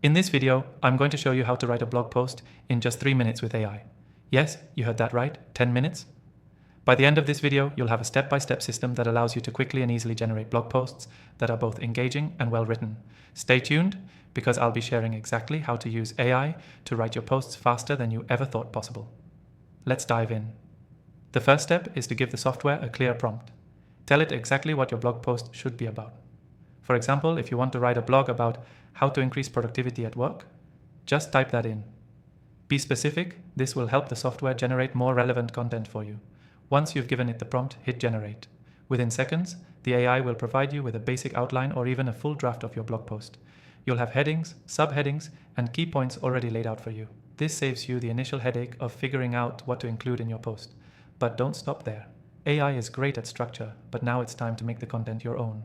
In this video, I'm going to show you how to write a blog post in just 3 minutes with AI. Yes, you heard that right, 10 minutes. By the end of this video, you'll have a step-by-step system that allows you to quickly and easily generate blog posts that are both engaging and well written. Stay tuned, because I'll be sharing exactly how to use AI to write your posts faster than you ever thought possible. Let's dive in. The first step is to give the software a clear prompt. Tell it exactly what your blog post should be about. For example, if you want to write a blog about how to increase productivity at work, just type that in. Be specific, this will help the software generate more relevant content for you. Once you've given it the prompt, hit generate. Within seconds, the AI will provide you with a basic outline or even a full draft of your blog post. You'll have headings, subheadings, and key points already laid out for you. This saves you the initial headache of figuring out what to include in your post. But don't stop there. AI is great at structure, but now it's time to make the content your own.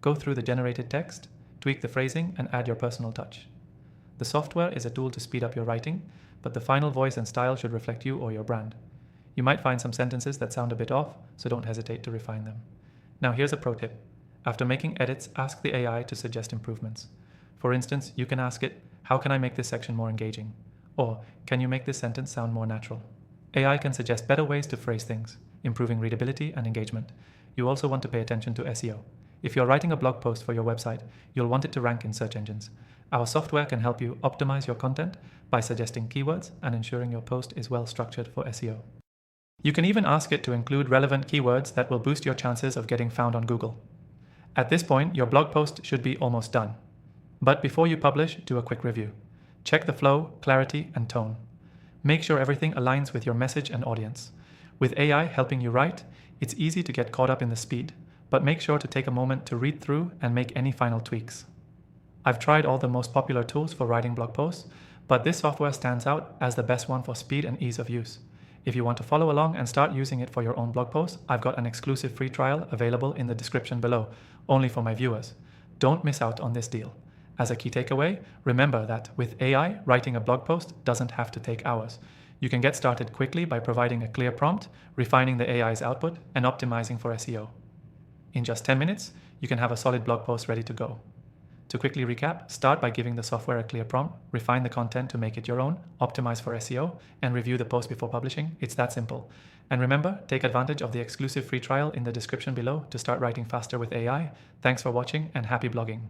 Go through the generated text, tweak the phrasing, and add your personal touch. The software is a tool to speed up your writing, but the final voice and style should reflect you or your brand. You might find some sentences that sound a bit off, so don't hesitate to refine them. Now here's a pro tip. After making edits, ask the AI to suggest improvements. For instance, you can ask it, how can I make this section more engaging? Or, can you make this sentence sound more natural? AI can suggest better ways to phrase things, improving readability and engagement. You also want to pay attention to SEO. If you're writing a blog post for your website, you'll want it to rank in search engines. Our software can help you optimize your content by suggesting keywords and ensuring your post is well structured for SEO. You can even ask it to include relevant keywords that will boost your chances of getting found on Google. At this point, your blog post should be almost done. But before you publish, do a quick review. Check the flow, clarity, and tone. Make sure everything aligns with your message and audience. With AI helping you write, it's easy to get caught up in the speed, but make sure to take a moment to read through and make any final tweaks. I've tried all the most popular tools for writing blog posts, but this software stands out as the best one for speed and ease of use. If you want to follow along and start using it for your own blog posts, I've got an exclusive free trial available in the description below, only for my viewers. Don't miss out on this deal. As a key takeaway, remember that with AI, writing a blog post doesn't have to take hours. You can get started quickly by providing a clear prompt, refining the AI's output, and optimizing for SEO. In just 10 minutes, you can have a solid blog post ready to go. To quickly recap, start by giving the software a clear prompt, refine the content to make it your own, optimize for SEO, and review the post before publishing. It's that simple. And remember, take advantage of the exclusive free trial in the description below to start writing faster with AI. Thanks for watching and happy blogging.